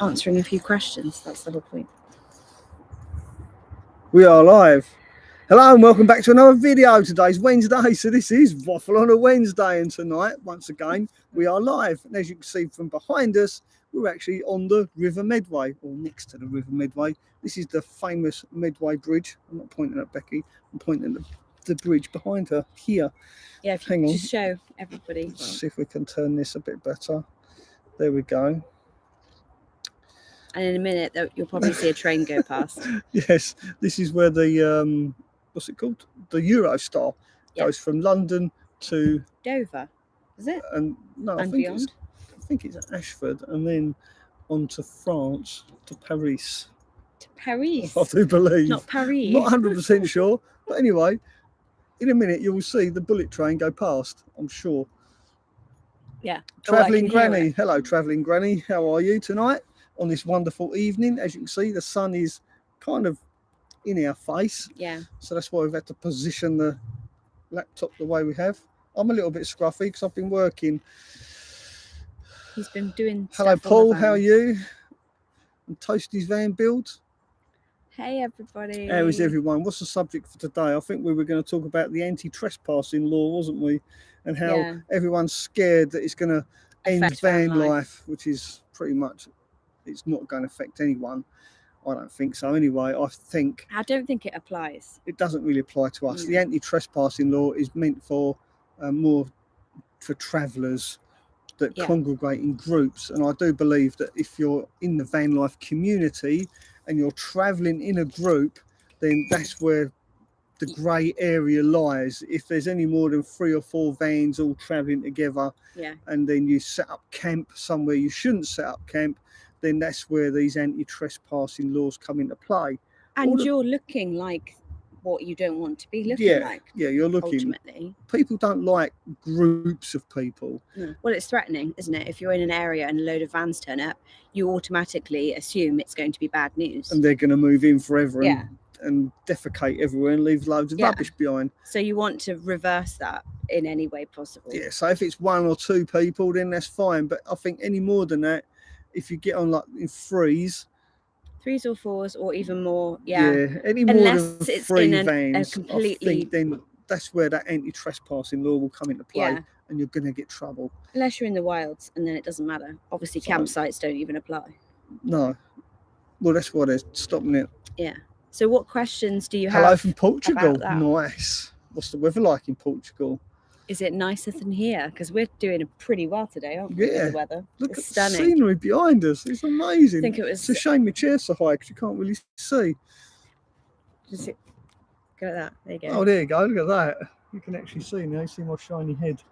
answering a few questions. That's the whole point. We are live. Hello and welcome back to another video. Today's Wednesday, so this is Waffle on a Wednesday, and tonight, once again, we are live. And as you can see from behind us, we're actually on the River Midway, or next to the River Midway. This is the famous Midway Bridge. I'm not pointing at Becky, I'm pointing at the bridge behind her here. Yeah, if you just show everybody. Let's see if we can turn this a bit better. There we go. And in a minute, you'll probably see a train go past. Yes, this is where the what's it called? The Eurostar goes from London to Dover, is it? And no, I think it's Ashford, and then on to France, to Paris. To Paris? I do believe. Not Paris. Not 100% sure, but anyway, in a minute you will see the bullet train go past, I'm sure. Yeah. Travelling Granny. Hello, Travelling Granny. How are you tonight? On this wonderful evening, as you can see, the sun is kind of in our face. Yeah. So that's why we've had to position the laptop the way we have. I'm a little bit scruffy because I've been working. He's been doing Hello, Paul. How are you? And Toasty's van build. Hey, everybody. How is everyone? What's the subject for today? I think we were going to talk about the anti-trespassing law, wasn't we? And how everyone's scared that it's going to end van life, which is pretty much, it's not going to affect anyone. I don't think so. Anyway, I don't think it applies. It doesn't really apply to us. The anti-trespassing law is meant for more for travellers that congregate in groups. And I do believe that if you're in the van life community and you're travelling in a group, then that's where the grey area lies. If there's any more than 3 or 4 vans all travelling together, and then you set up camp somewhere you shouldn't set up camp, then that's where these anti-trespassing laws come into play. And you're looking like what you don't want to be looking like. Yeah, you're looking. Ultimately. People don't like groups of people. No. Well, it's threatening, isn't it? If you're in an area and a load of vans turn up, you automatically assume it's going to be bad news. And they're going to move in forever and defecate everywhere and leave loads of rubbish behind. So you want to reverse that in any way possible. Yeah, so if it's 1 or 2 people, then that's fine. But I think any more than that, if you get on like in 3s or 4s or even more, any more than 3 vans, I think then that's where that anti-trespassing law will come into play, and you're going to get trouble. Unless you're in the wilds, and then it doesn't matter. Obviously, campsites don't even apply. No. Well, that's why they're stopping it. Yeah. So what questions do you have? Hello from Portugal. Nice. What's the weather like in Portugal? Is it nicer than here? Because we're doing pretty well today, aren't we? Yeah. The weather. Look it's at stunning. The scenery behind us. It's amazing. I think it was. It's a shame my chair's so high because you can't really see. Just go like that. There you go. Oh, there you go. Look at that. You can actually see now. You see my shiny head.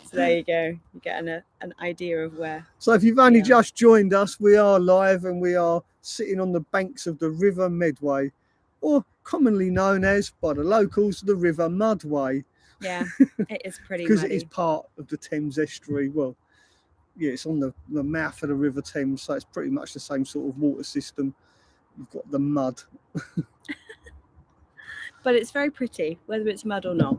So there you go. You get an idea of where. So if you've only just joined us, we are live and we are sitting on the banks of the River Midway, or commonly known as by the locals the River Mudway. Yeah, it is pretty because it is part of the Thames estuary. Well, yeah, it's on the mouth of the River Thames, so it's pretty much the same sort of water system. You've got the mud. But it's very pretty, whether it's mud or not.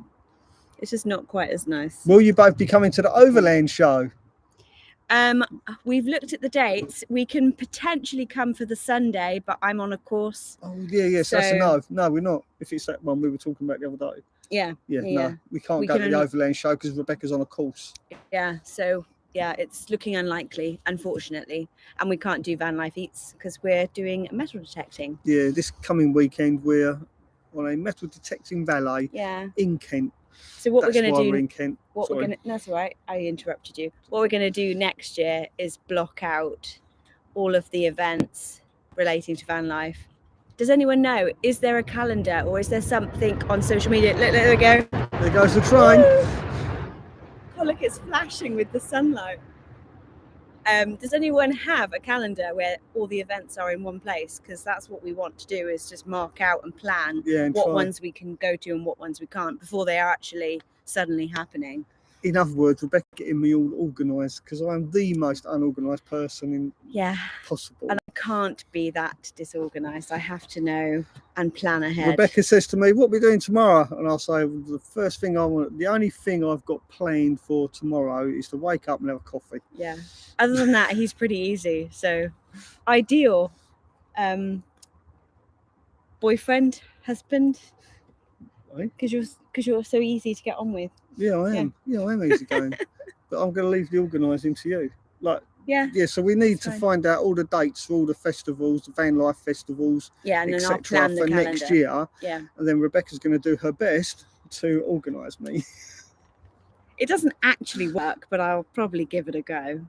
It's just not quite as nice. Will you both be coming to the Overland show? We've looked at the dates. We can potentially come for the Sunday, but I'm on a course. Oh, yes, so that's a no. No, we're not. If it's that one we were talking about the other day. Yeah. No, we can't go to the Overland show because Rebecca's on a course. Yeah, so it's looking unlikely, unfortunately. And we can't do Van Life Eats because we're doing metal detecting. Yeah, this coming weekend we're on a metal detecting valet in Kent. So what we're going to do, we're in Kent. That's all right, I interrupted you. What we're going to do next year is block out all of the events relating to van life. Does anyone know, is there a calendar or is there something on social media? Look, there we go. There goes the train. Oh, look, it's flashing with the sunlight. Does anyone have a calendar where all the events are in one place? Because that's what we want to do, is just mark out and plan and what ones we can go to and what ones we can't before they are actually suddenly happening. in other words, Rebecca getting me all organised, because I'm the most unorganised person possible. And I can't be that disorganised. I have to know and plan ahead. Rebecca says to me, what are we doing tomorrow? And I'll say, the first thing the only thing I've got planned for tomorrow is to wake up and have a coffee. Yeah. Other than that, he's pretty easy. So ideal boyfriend, husband, because you're so easy to get on with. Yeah, I am. Yeah, I am easy going. But I'm going to leave the organising to you. So we need to find out all the dates for all the festivals, the van life festivals, and then I'll plan the calendar next year. Yeah. And then Rebecca's going to do her best to organise me. It doesn't actually work, but I'll probably give it a go.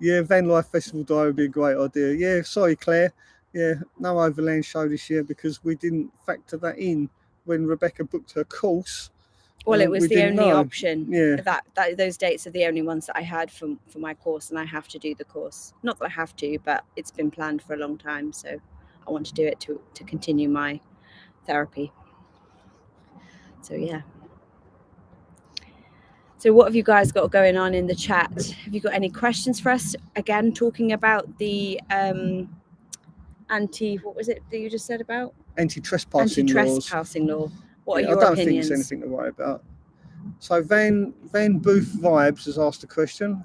Yeah, van life festival diary would be a great idea. Yeah, sorry Claire. Yeah, no Overland show this year because we didn't factor that in when Rebecca booked her course. Well, it was the only option. Yeah. That those dates are the only ones that I had for my course, and I have to do the course. Not that I have to, but it's been planned for a long time, so I want to do it to continue my therapy. So yeah. So what have you guys got going on in the chat? Have you got any questions for us? Again, talking about the what was it that you just said about? Anti-trespassing law. What are your opinions? I don't think it's anything to worry about. So Van Booth Vibes has asked a question.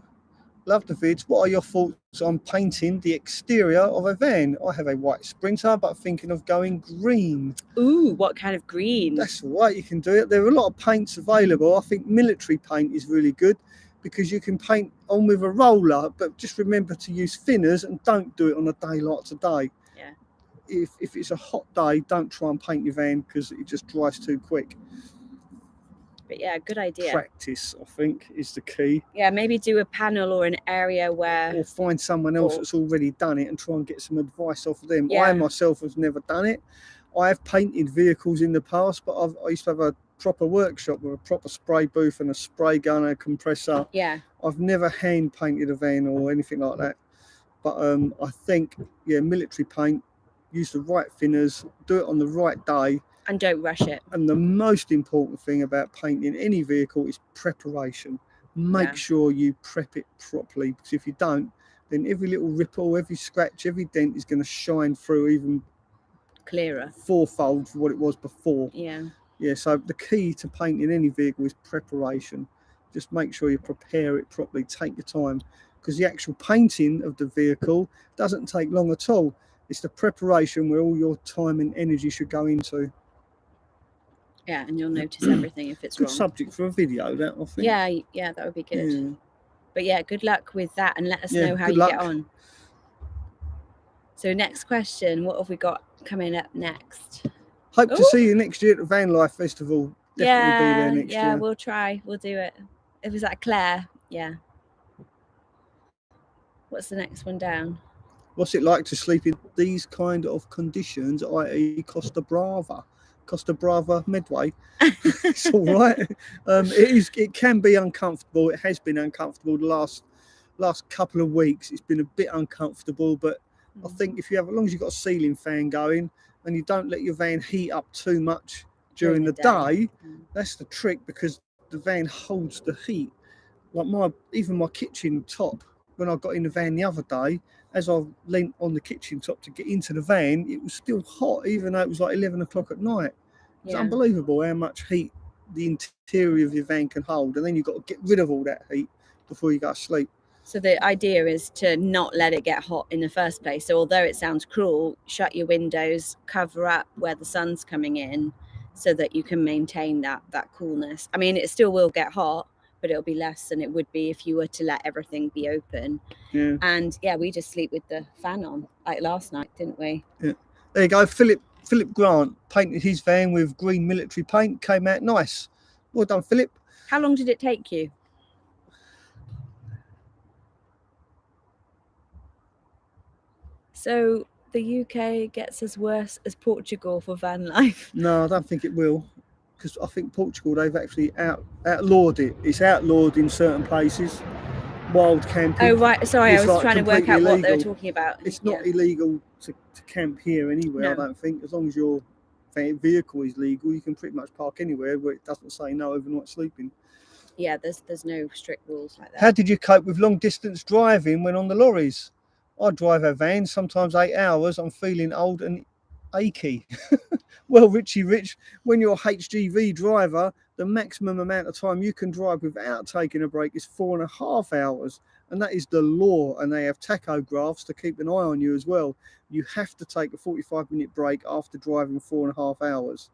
Love the vids. What are your thoughts on painting the exterior of a van? I have a white Sprinter, but thinking of going green. Ooh, what kind of green? That's right, you can do it. There are a lot of paints available. I think military paint is really good because you can paint on with a roller, but just remember to use thinners and don't do it on a day like today. Yeah. If it's a hot day, don't try and paint your van because it just dries too quick. But yeah, good idea. Practice, I think, is the key. Yeah, maybe do a panel or an area where... Or find someone else that's already done it and try and get some advice off of them. Yeah. I myself have never done it. I have painted vehicles in the past, but I used to have a proper workshop with a proper spray booth and a spray gun and a compressor. Yeah. I've never hand painted a van or anything like that. But I think, military paint, use the right thinners, do it on the right day. And don't rush it. And the most important thing about painting any vehicle is preparation. Make sure you prep it properly, because if you don't, then every little ripple, every scratch, every dent is going to shine through even clearer, fourfold for what it was before. Yeah. So the key to painting any vehicle is preparation. Just make sure you prepare it properly. Take your time, because the actual painting of the vehicle doesn't take long at all. It's the preparation where all your time and energy should go into. Yeah, and you'll notice everything if it's good wrong. Good subject for a video, that I think. Yeah, that would be good. Yeah. But yeah, good luck with that, and let us know how you get on. So next question, what have we got coming up next? Hope to see you next year at the Van Life Festival. Definitely be there next year. Yeah, we'll try. We'll do it. It was at Claire. Yeah. What's the next one down? What's it like to sleep in these kind of conditions, i.e. Costa Brava Midway? It's all right. It can be uncomfortable. It has been uncomfortable the last couple of weeks. It's been a bit uncomfortable, but I think as long as you've got a ceiling fan going and you don't let your van heat up too much during the day, that's the trick, because the van holds the heat. Like even my kitchen top, when I got in the van the other day, as I leant on the kitchen top to get into the van, it was still hot, even though it was like 11 o'clock at night. It's unbelievable how much heat the interior of your van can hold, and then you've got to get rid of all that heat before you go to sleep. So the idea is to not let it get hot in the first place. So although it sounds cruel, shut your windows, cover up where the sun's coming in, so that you can maintain that coolness. I mean, it still will get hot, but it'll be less than it would be if you were to let everything be open. Yeah. And we just sleep with the fan on, like last night, didn't we? Yeah. There you go. Philip Grant painted his van with green military paint. Came out nice. Well done, Philip. How long did it take you? So the UK gets as worse as Portugal for van life? No, I don't think it will, because I think Portugal, they've actually outlawed it. It's outlawed in certain places. Wild camping. Oh right, sorry, I was trying to work out illegal. What they were talking about. It's not illegal to camp here anywhere. No. I don't think. As long as your vehicle is legal, you can pretty much park anywhere where it doesn't say no overnight sleeping. Yeah, there's no strict rules like that. How did you cope with long distance driving when on the lorries? I drive a van, sometimes 8 hours. I'm feeling old and achy. Well, Richie Rich, when you're a HGV driver, the maximum amount of time you can drive without taking a break is 4.5 hours. And that is the law. And they have tachographs to keep an eye on you as well. You have to take a 45-minute break after driving 4.5 hours.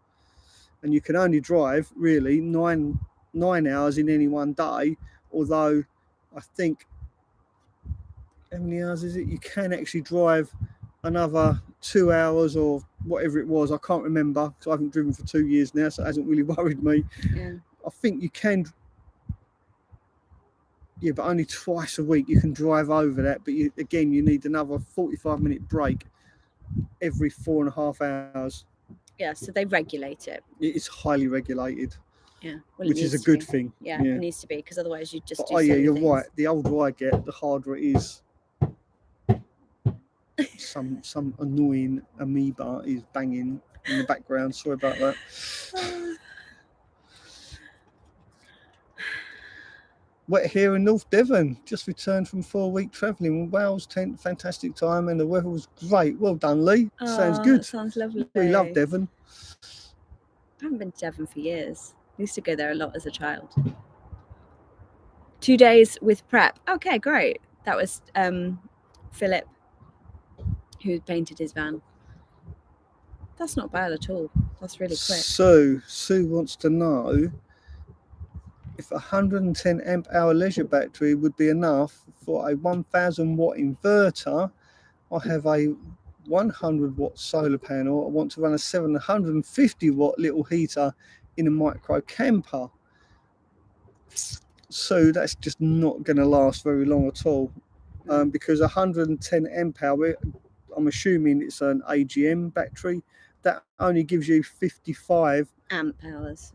And you can only drive really nine hours in any one day, although I think, how many hours is it? You can actually drive another 2 hours or whatever it was. I can't remember because I haven't driven for 2 years now, so it hasn't really worried me. Yeah. I think you can, yeah, but only twice a week you can drive over that. But you need another 45-minute break every 4.5 hours. Yeah, so they regulate it. It's highly regulated. Yeah, well, which is a good thing. Yeah, it needs to be, because otherwise you just do yeah, you're things. right. The older I get, the harder it is. Some annoying amoeba is banging in the background. Sorry about that. Wet here in North Devon. Just returned from 4-week travelling. Wales tent, fantastic time, and the weather was great. Well done, Lee. Sounds good. Sounds lovely. We love Devon. I haven't been to Devon for years. I used to go there a lot as a child. 2 days with prep. Okay, great. That was Philip, who painted his van. That's not bad at all. That's really quick. So Sue wants to know if a 110 amp hour leisure battery would be enough for a 1000 watt inverter. I have a 100 watt solar panel. I want to run a 750 watt little heater in a micro camper. So that's just not going to last very long at all, because 110 amp hour, I'm assuming it's an AGM battery, that only gives you 55 amp hours.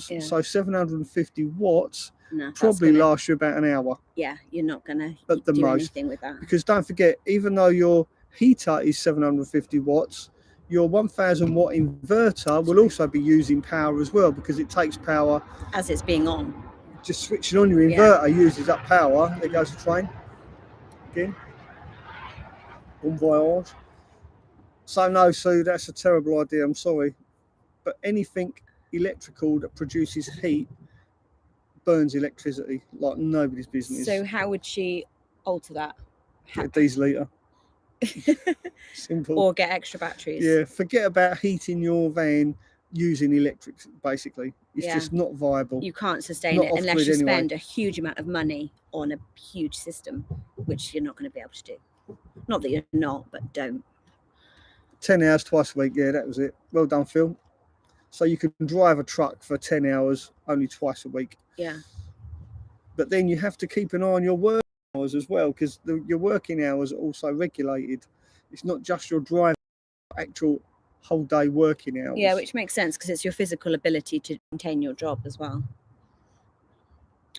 Yeah. So 750 watts probably lasts you about an hour. Yeah, you're not going to do anything with that. Because don't forget, even though your heater is 750 watts, your 1000 watt inverter will also be using power as well, because it takes power as it's being on. Just switching on your inverter uses up power. There goes the train again. Bon voyage. So no, Sue, that's a terrible idea. I'm sorry, but anything electrical that produces heat burns electricity like nobody's business. So how would she alter that? Get a diesel heater. Simple. Or get extra batteries. Yeah, forget about heating your van using electric, basically. It's just not viable. You can't sustain it unless you spend a huge amount of money on a huge system, which you're not going to be able to do. Not that you're not, but don't. 10 hours twice a week, yeah, that was it. Well done, Phil. So you can drive a truck for 10 hours only twice a week. Yeah. But then you have to keep an eye on your work hours as well, because your working hours are also regulated. It's not just your drive, actual whole day working hours. Yeah, which makes sense, because it's your physical ability to maintain your job as well.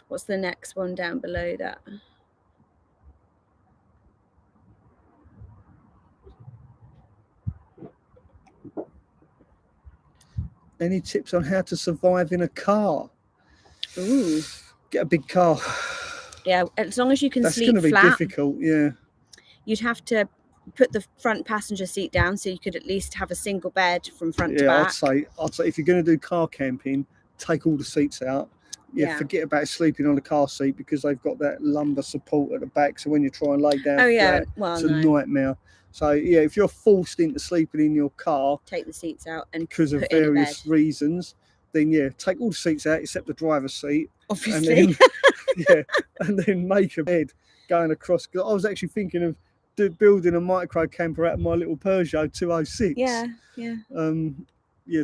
What's the next one down below that? Any tips on how to survive in a car? Ooh. Get a big car. Yeah, as long as you can sleep flat. That's going to be difficult, yeah. You'd have to put the front passenger seat down so you could at least have a single bed from front to back. I'd say if you're going to do car camping, take all the seats out. Yeah, forget about sleeping on the car seat, because they've got that lumbar support at the back. So when you try and lay down flat, it's a nightmare. So yeah, if you're forced into sleeping in your car, take the seats out, and because of various reasons, then take all the seats out except the driver's seat. Obviously. And then make a bed going across. Because I was actually thinking of building a micro camper out of my little Peugeot 206.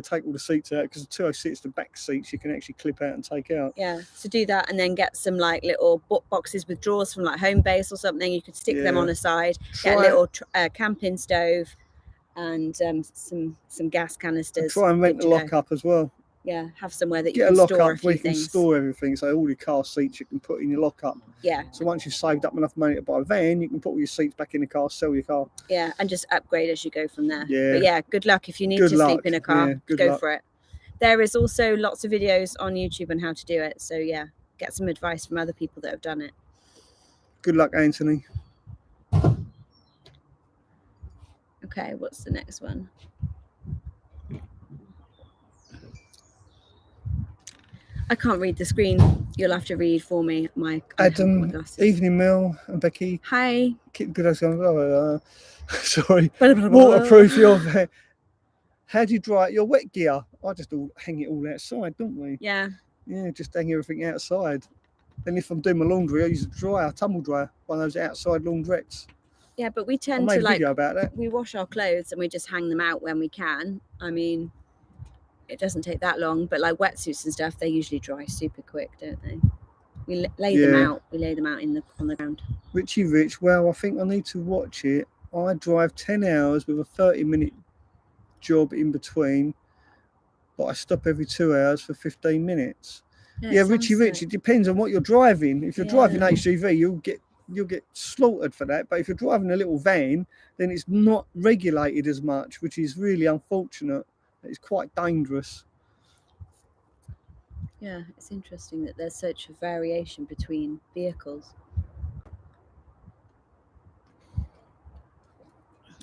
Take all the seats out, because the 206, the back seats, you can actually clip out and take out. Yeah, so do that, and then get some like little boxes with drawers from like Home Base or something. You could stick them on a side. Get a little camping stove and some gas canisters. And try and rent a lock-up as well. Yeah, have somewhere that you can store a few things. Get a lock-up where you can store everything, so all your car seats you can put in your lock-up. Yeah. So once you've saved up enough money to buy a van, you can put all your seats back in the car, sell your car. Yeah, and just upgrade as you go from there. Yeah. But yeah, good luck if you need to sleep in a car. Go for it. There is also lots of videos on YouTube on how to do it. So yeah, get some advice from other people that have done it. Good luck, Anthony. Okay, what's the next one? I can't read the screen. You'll have to read for me. Adam, evening, Mel and Becky. Hi. Keep good. Sorry. Waterproof your van. How do you dry your wet gear? I just hang it all outside, don't we? Yeah. Yeah, just hang everything outside. Then if I'm doing my laundry, I use a tumble dryer, one of those outside laundrettes. Yeah, but we tend I made to a video about that. We wash our clothes and we just hang them out when we can. I mean, it doesn't take that long, but like wetsuits and stuff, they usually dry super quick, don't they? We lay them out. We lay them out on the ground. Richie Rich, well, I think I need to watch it. I drive 10 hours with a 30-minute job in between, but I stop every 2 hours for 15 minutes. Yeah, Richie Rich, it depends on what you're driving. If you're driving HGV, you'll get slaughtered for that. But if you're driving a little van, then it's not regulated as much, which is really unfortunate. It's quite dangerous. Yeah, it's interesting that there's such a variation between vehicles.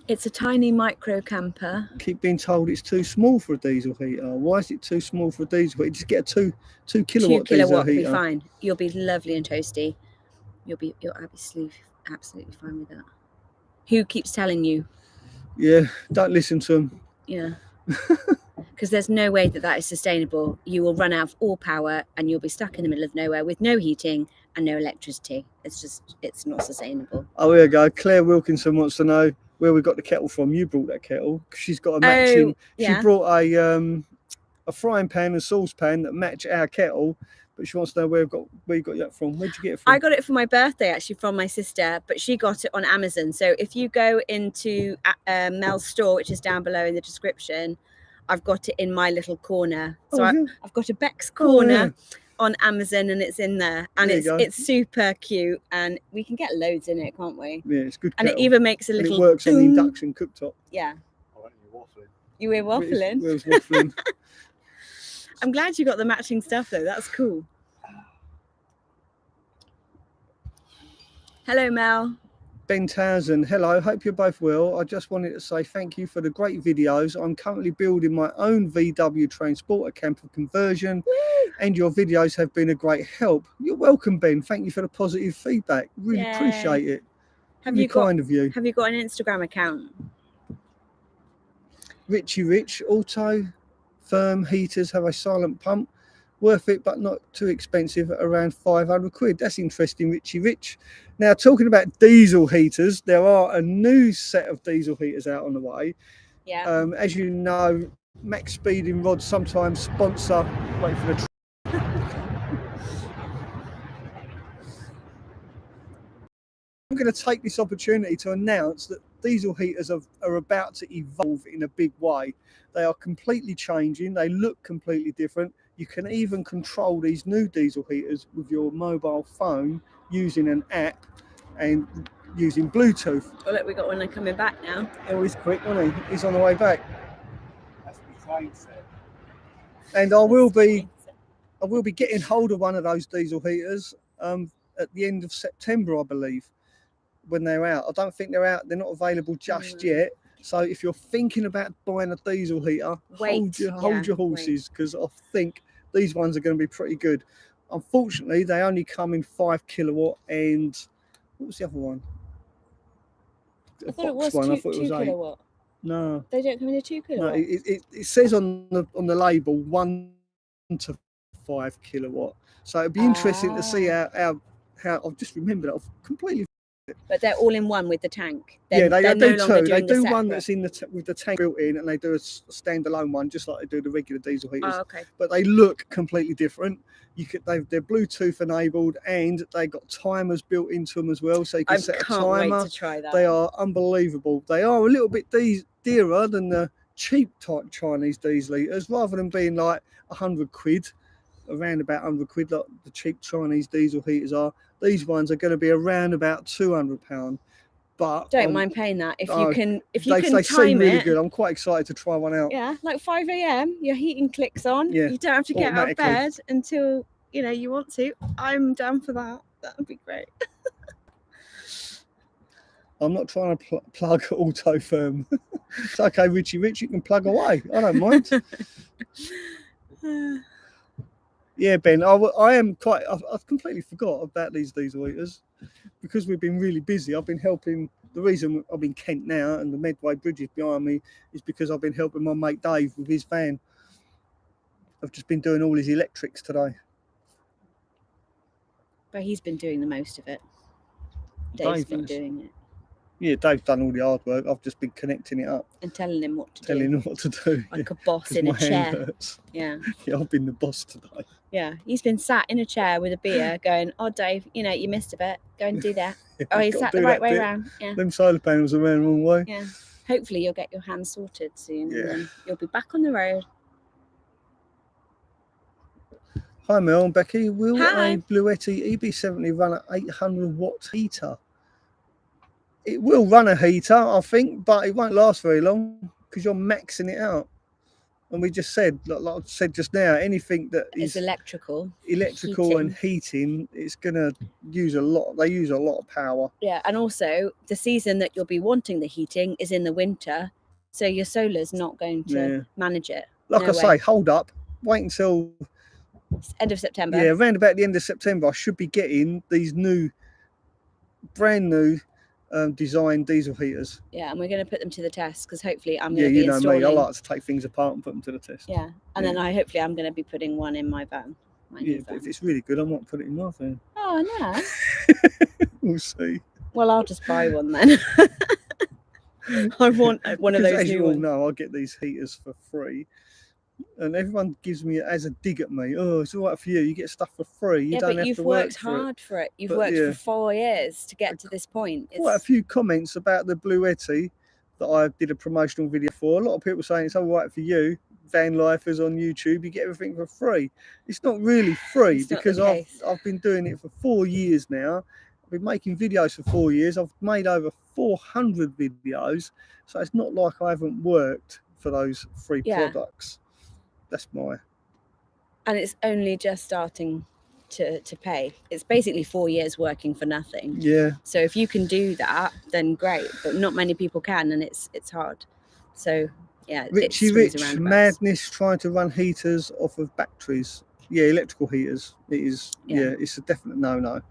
It's a tiny micro camper. Keep being told it's too small for a diesel heater. Why is it too small for a diesel heater? Just get a 2 kilowatt diesel heater. Will be fine. You'll be lovely and toasty. You'll absolutely fine with that. Who keeps telling you? Yeah, don't listen to them. Yeah. Because there's no way that is sustainable. You will run out of all power and you'll be stuck in the middle of nowhere with no heating and no electricity. It's not sustainable. Oh, here we go. Claire Wilkinson wants to know where we got the kettle from. You brought that kettle. She's got a matching. She brought a frying pan and saucepan that match our kettle, but she wants to know where you got that from. Where'd you get it from? I got it for my birthday, actually, from my sister, but she got it on Amazon. So if you go into Mel's store, which is down below in the description, I've got it in my little corner. So I've got a Beck's corner on Amazon, and it's in there, and it's super cute, and we can get loads in it, can't we? Yeah, it's good. And it even makes a little. It works on the induction cooktop. Yeah. I went you waffling. You were waffling. Where's waffling? I'm glad you got the matching stuff though. That's cool. Hello, Mel. Ben Townsend, hello, hope you're both well. I just wanted to say thank you for the great videos. I'm currently building my own VW Transporter camper conversion. Woo! And your videos have been a great help. You're welcome, Ben. Thank you for the positive feedback. Really appreciate it. Have you got an Instagram account? Richie Rich, auto firm heaters have a silent pump. Worth it, but not too expensive at around 500 quid. That's interesting, Richie Rich. Now, talking about diesel heaters, there are a new set of diesel heaters out on the way. Yeah. As you know, Max Speeding Rods sometimes sponsor. Wait for the. I'm going to take this opportunity to announce that diesel heaters are about to evolve in a big way. They are completely changing. They look completely different. You can even control these new diesel heaters with your mobile phone using an app and using Bluetooth. Oh, look, we got one coming back now. Oh, he's quick, wasn't he? He's on the way back. That's the train set. And I will be getting hold of one of those diesel heaters at the end of September, I believe, when they're out. I don't think they're out. They're not available just yet. So if you're thinking about buying a diesel heater, hold your horses, because I think these ones are going to be pretty good. Unfortunately, they only come in 5 kilowatt and what was the other one? I thought it was 2 kilowatt. No, they don't come in a 2 kilowatt. No, it says on the label 1 to 5 kilowatt. So it'd be interesting to see how I've just remembered. I've completely. But they're all in one with the tank. They do two. They do one that's in with the tank built in, and they do a standalone one, just like they do the regular diesel heaters. Oh, okay. But they look completely different. They're Bluetooth enabled, and they got timers built into them as well, so you can set a timer. I can't wait to try that. They are unbelievable. They are a little bit dearer than the cheap type Chinese diesel heaters, rather than being like 100 quid. Around about 100 quid, like the cheap Chinese diesel heaters are. These ones are going to be around about £200. But Don't mind paying that if you oh, can. If they you can seem time really it. good. I'm quite excited to try one out. Yeah, like 5 a.m. Your heating clicks on. Yeah, You don't have to get out of automatically. bed until you want to. I'm down for that. That would be great. I'm not trying to plug auto firm. It's okay, Richie. You can plug away. I don't mind. Yeah, Ben. I am quite. I've completely forgot about these diesel heaters because we've been really busy. I've been helping. The reason I'm in Kent now and the Midway Bridge is behind me is because I've been helping my mate Dave with his van. I've just been doing all his electrics today. But he's been doing the most of it. Dave's been doing it. Yeah, Dave's done all the hard work. I've just been connecting it up. And telling him what to do. Telling him what to do. Like a boss in a chair. Yeah. Yeah, I've been the boss today. Yeah, he's been sat in a chair with a beer going, oh, Dave, you missed a bit. Go and do that. Yeah, oh, he sat the right way around. Yeah. Them solar panels are around the wrong way. Yeah. Hopefully you'll get your hands sorted soon. Yeah. And then you'll be back on the road. Hi, Mel and Becky. Will Hi. a Bluetti EB70 run an 800 watt heater? It will run a heater, I think, but it won't last very long because you're maxing it out. And we just said, like I said just now, anything that is electrical and heating, it's going to use a lot. They use a lot of power. Yeah, and also the season that you'll be wanting the heating is in the winter, so your solar's not going to manage it. Like I say, hold up, wait until end of September. Yeah, around about the end of September, I should be getting these brand new design diesel heaters. Yeah, and we're going to put them to the test because hopefully I'm going to be installing. installing. Me, I like to take things apart and put them to the test. Yeah, and then hopefully I'm going to be putting one in my van. But if it's really good, I might put it in my van. Oh no. We'll see. Well, I'll just buy one then. I want one of those as new you all ones. know, I get these heaters for free. And everyone gives me it as a dig at me. Oh, it's all right for you. You get stuff for free. You don't have to work for it. You've worked hard for it. You've worked for 4 years to get to this point. Quite a few comments about the Bluetti that I did a promotional video for. A lot of people saying it's all right for you. Van lifers on YouTube, you get everything for free. It's not really free because I've been doing it for 4 years now. I've been making videos for 4 years. I've made over 400 videos. So it's not like I haven't worked for those free products. That's and it's only just starting to pay. It's basically 4 years working for nothing. Yeah. So if you can do that, then great. But not many people can, and it's hard. So yeah. Richie Rich, madness trying to run heaters off of batteries. Yeah, electrical heaters. It is. Yeah, it's a definite no.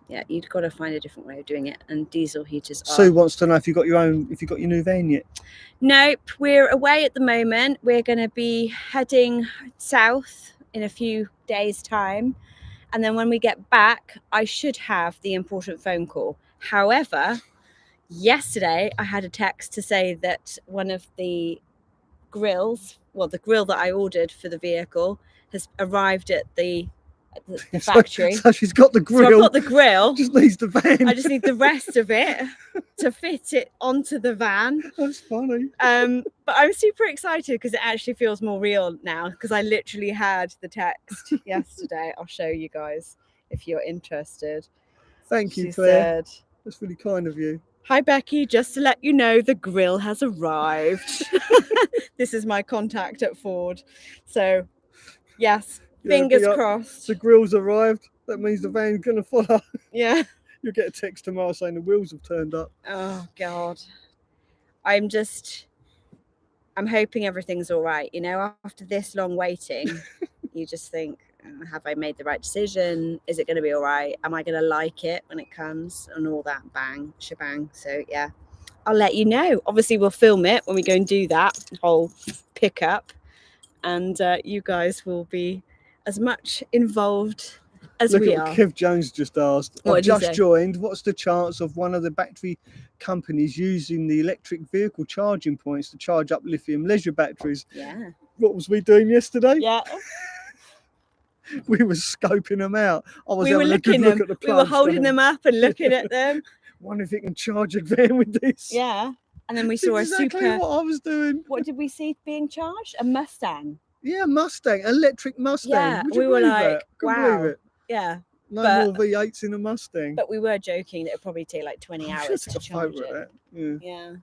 Yeah, you've got to find a different way of doing it. And diesel heaters are. Sue wants to know if you got your new van yet. Nope, we're away at the moment. We're going to be heading south in a few days' time. And then when we get back, I should have the important phone call. However, yesterday I had a text to say that one of the grills, the grill that I ordered for the vehicle has arrived at the factory. So she's got the grill. So I've got the grill. Just needs the van. I just need the rest of it to fit it onto the van. That's funny. But I'm super excited because it actually feels more real now because I literally had the text yesterday. I'll show you guys if you're interested. Thank you, Claire. That's really kind of you. Hi, Becky. Just to let you know, the grill has arrived. This is my contact at Ford. So, yes. Fingers crossed. The grill's arrived. That means the van's going to follow. Yeah. You'll get a text tomorrow saying the wheels have turned up. Oh, God. I'm hoping everything's all right. After this long waiting, you just think, have I made the right decision? Is it going to be all right? Am I going to like it when it comes? And all that shebang. So, yeah, I'll let you know. Obviously, we'll film it when we go and do that whole pickup. And you guys will be as much involved as we are. Kev Jones just asked, I've just joined. What's the chance of one of the battery companies using the electric vehicle charging points to charge up lithium leisure batteries? Yeah. What was we doing yesterday? Yeah. We were scoping them out. We were looking at them. We were holding them up and looking at them. Wonder if it can charge a van with this. Yeah. And then we saw exactly what I was doing. What did we see being charged? A Mustang. Yeah, Mustang, electric Mustang. Yeah, we were like, wow. Believe it. Yeah. No more V8s in a Mustang. But we were joking that it'd probably take like 20 I'm hours sure to it's a charge photo it. of that. Yeah. Yeah.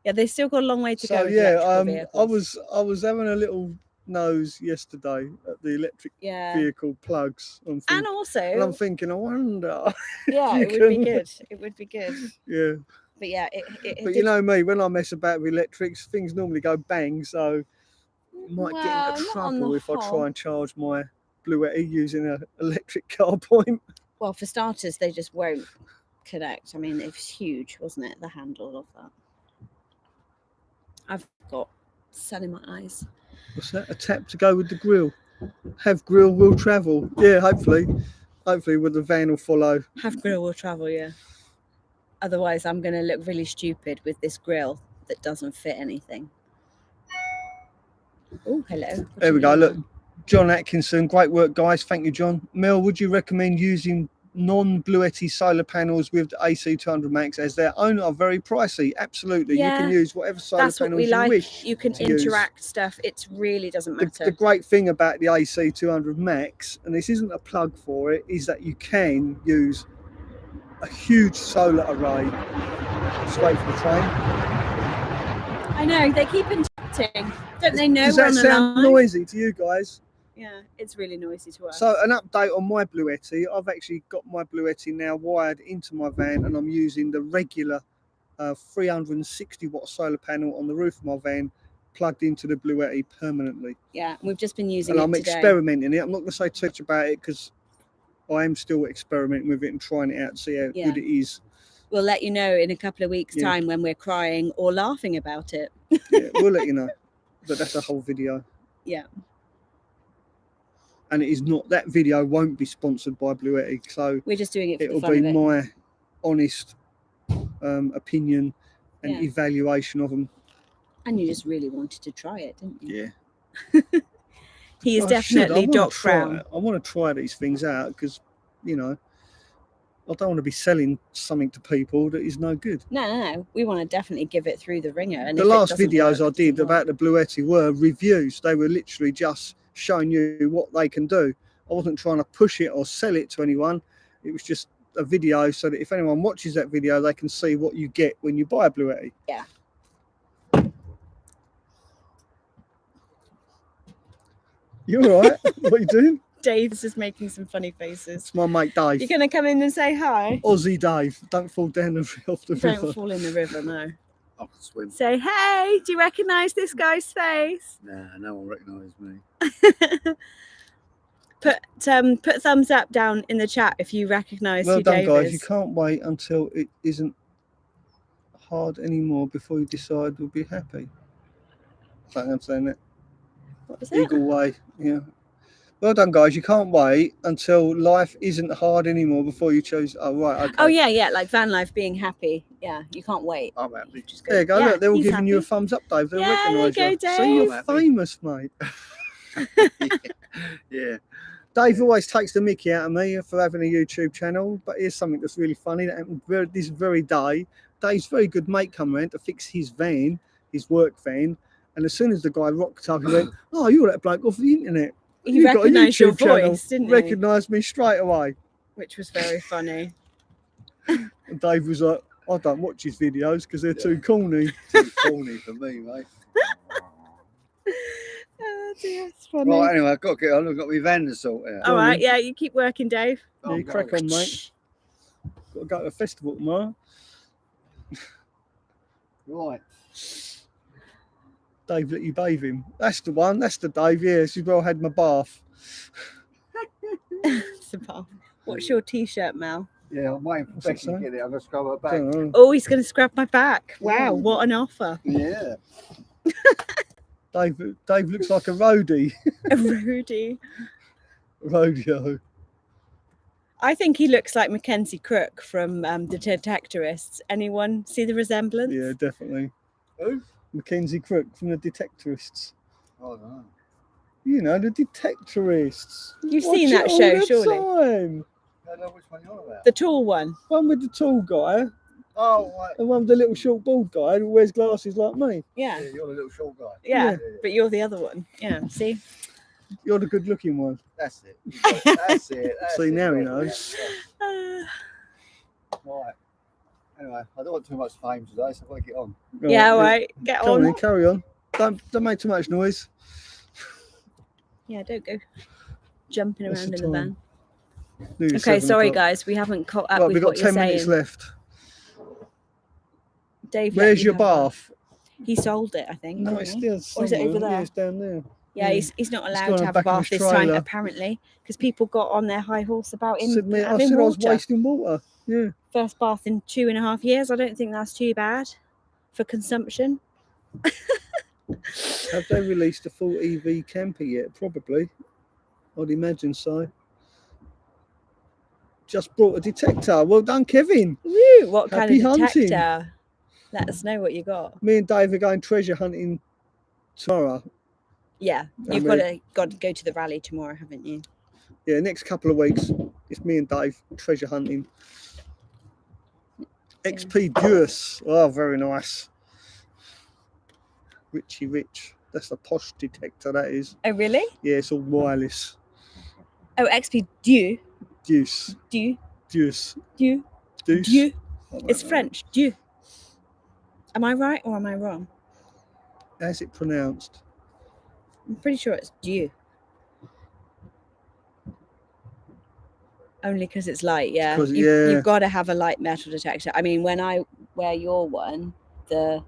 Yeah, they've still got a long way to go So with yeah, electrical vehicles. I was having a little nose yesterday at the electric vehicle plugs. And and I'm also, thinking, I wonder. yeah, you it would be can- good. It would be good. Yeah. But yeah, But you know me, when I mess about with electrics, things normally go bang. So I might get well, into not on the trouble if I whole. try and charge my Bluetti using an electric car point. Well, for starters, they just won't connect. I mean, it was huge, wasn't it? The handle of that. I've got sun in my eyes. What's that? A tap to go with the grill. Have grill will travel. Yeah, hopefully with the van will follow. Have grill will travel, yeah. Otherwise, I'm going to look really stupid with this grill that doesn't fit anything. Oh, hello. There we go. Look, John Atkinson, great work, guys. Thank you, John. Mel, would you recommend using non-Bluetti solar panels with the AC200 Max, as their own are very pricey? Absolutely. Yeah, you can use whatever solar that's what panels we you like. wish. You can to use. interact stuff. It really doesn't matter. The great thing about the AC200 Max, and this isn't a plug for it, is that you can use a huge solar array straight from the train. I know, they keep interrupting. Don't they know? Does we're that on the sound line? noisy to you guys? Yeah, it's really noisy to us. So an update on my Bluetti. I've actually got my Bluetti now wired into my van, and I'm using the regular 360 watt solar panel on the roof of my van plugged into the Bluetti permanently. Yeah, we've just been using And it I'm today. experimenting it. I'm not going to say too much about it because I am still experimenting with it and trying it out to see how good it is. We'll let you know in a couple of weeks' time when we're crying or laughing about it. Yeah, we'll let you know. But that's a whole video. Yeah. And it is not, that video won't be sponsored by Bluetti. So we're just doing it for it'll the fun be of it. my honest opinion and evaluation of them. And you just really wanted to try it, didn't you? Yeah. He is definitely Doc Brown. I want to try these things out because, you know, I don't want to be selling something to people that is no good. No. We want to definitely give it through the ringer. And the last videos I did about the Bluetti were reviews. They were literally just showing you what they can do. I wasn't trying to push it or sell it to anyone. It was just a video so that if anyone watches that video, they can see what you get when you buy a Bluetti. Yeah. You all right? What are you doing? Dave's just making some funny faces. It's my mate Dave. You're going to come in and say hi? Aussie Dave. Don't fall down off the river. Don't fall in the river, no. I can swim. Say, hey, do you recognise this guy's face? Nah, no one recognises me. Put thumbs up down in the chat if you recognise who done, Dave guys. is. You can't wait until it isn't hard anymore before you decide you'll be happy. I don't understand that. What was that? Eagle way, yeah. Well done, guys. You can't wait until life isn't hard anymore before you choose. Oh, right. Okay. Oh, yeah. Like van life, being happy. Yeah, you can't wait. I'm happy. There you go. Yeah, look, they're all he's giving you a happy. thumbs up, Dave. They'll Yeah, there you recognise go, you. Dave. So you're I'm happy. famous, mate. Yeah. Dave always takes the mickey out of me for having a YouTube channel, but here's something that's really funny that happened this very day. Dave's very good mate come around to fix his van, his work van, and as soon as the guy rocked up, he went, "Oh, you're that bloke off the internet. You You've got a recognised your YouTube channel." voice, didn't you? Recognised me straight away. Which was very funny. And Dave was like, "I don't watch his videos because they're too corny." Too corny for me, mate. Oh, dear, it's funny. Right, anyway, I've got to get on. I've got my van to sort out. All right, yeah, you keep working, Dave. Yeah, you crack on, mate. Got to go to a festival tomorrow. Right. Dave let you bathe him. That's the one. That's the Dave. Yeah, this is where I had my bath. What's your T-shirt, Mel? Yeah, I'm waiting for What's that Becky to say? get it. I'm going to scrub her back. Don't know. Oh, he's going to scrub my back. Wow, what an offer. Yeah. Dave looks like a roadie. A roadie. Rodeo. I think he looks like Mackenzie Crook from the Detectorists. Anyone see the resemblance? Yeah, definitely. Who? Mackenzie Crook from the Detectorists. Oh, no. You know, the Detectorists. You've Watch seen it that all show, the surely? time. I don't know which one you're on about. The tall one. One with the tall guy, Oh, right. and one with the little short bald guy who wears glasses like me. Yeah. Yeah, you're the little short guy. Yeah, Yeah. but you're the other one. Yeah, see? You're the good-looking one. That's it. That's it. That's See, it. now he Right, knows. Right. Anyway, I don't want too much fame today, so I've got to get on. Yeah, all right. Get Come on, on. then, carry on. Don't make too much noise. Yeah, don't go jumping What's around the in the van. time? Nearly Okay, 7 sorry o'clock. guys, we haven't caught up Right, with we've got what you're 10 minutes saying. left. Dave, let Where's you your have a bath. bath? He sold it, I think. No, didn't it's he? still Or is it over somewhere. Yeah, there? it's down there. Yeah, Yeah. he's not It's allowed gone to on have the a back of bath his this time, trailer. apparently, because people got on their high horse about him I said I having was water. wasting water. Yeah. First bath in 2.5 years. I don't think that's too bad for consumption. Have they released a full EV camper yet? Probably. I'd imagine so. Just brought a detector. Well done, Kevin. Woo! What kind Happy of hunting. detector? Let us know what you got. Me and Dave are going treasure hunting tomorrow. Yeah, you've got to go to the rally tomorrow, haven't you? Yeah, next couple of weeks, it's me and Dave treasure hunting. XP Duos. Oh, very nice. Richie Rich. That's a posh detector, that is. Oh, really? Yeah, it's all wireless. Oh, XP Dieu. Deuce. Dieu. Deuce. Dieu. Deuce. Dieu. I don't It's know. French. Dieu. Am I right or am I wrong? How's it pronounced? I'm pretty sure it's Dieu. Only because it's light, yeah. 'Cause, yeah. You've got to have a light metal detector. I mean, when I wear your one, the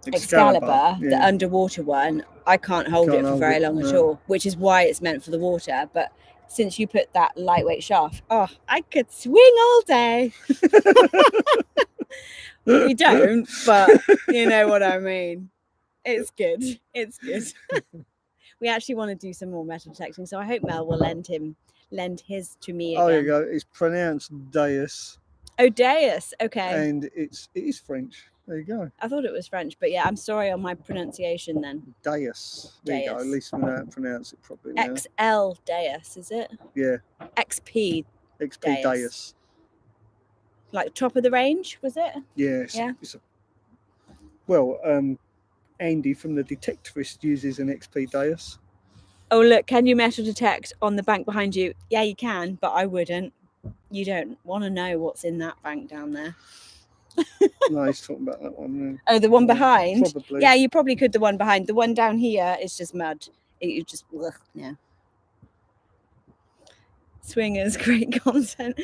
Excalibur, the Yeah. underwater one, I can't hold Can't it for hold very it, long at no. all, which is why it's meant for the water. But since you put that lightweight shaft, oh, I could swing all day. We don't, but you know what I mean. It's good. It's good. We actually want to do some more metal detecting, so I hope Mel will lend his to me again. Oh, there you go. It's pronounced Deus, Oh, Deus. Okay. and it is French. There you go. I thought it was French, but yeah, I'm sorry on my pronunciation then. Deus. There you go. At Deus. least we know how to pronounce it properly now. XL Deus, is it? Yeah. XP, XP Deus. Deus. like top of the range, was it? Yes. Yeah. Well, Andy from the Detectorist uses an XP Deus. Oh, look, can you metal detect on the bank behind you? Yeah, you can, but I wouldn't. You don't want to know what's in that bank down there. No, he's talking about that one. Oh, the one behind? Probably. Yeah, you probably could. The one behind. The one down here is just mud. You just, ugh, yeah. Swingers, great content.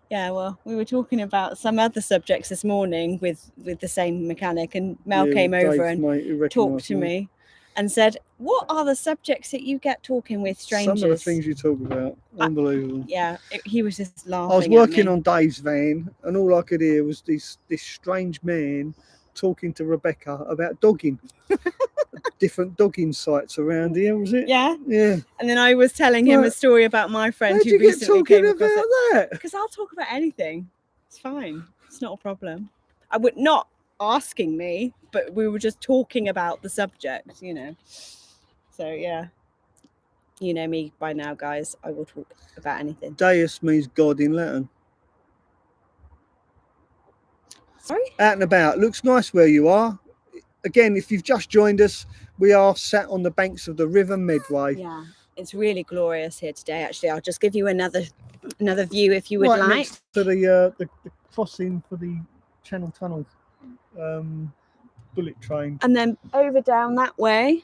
Yeah, well, we were talking about some other subjects this morning with the same mechanic, and Mel came over and talked to me and said, what are the subjects that you get talking with strangers? Some of the things you talk about, unbelievable. Yeah, he was just laughing. I was working on Dave's van, and all I could hear was this strange man talking to Rebecca about dogging. Different dogging sites around here, was it? Yeah. Yeah. And then I was telling him a story about my friend How'd who you get recently talking came across about it. that? Because I'll talk about anything. It's fine. It's not a problem. I would not asking me, but we were just talking about the subject, you know. So yeah. You know me by now, guys. I will talk about anything. Deus means God in Latin. Sorry? Out and about. Looks nice where you are. Again, if you've just joined us, we are sat on the banks of the River Midway. Yeah, it's really glorious here today. Actually, I'll just give you another view if you would right like. Next to the crossing for the Channel Tunnel bullet train. And then over down that way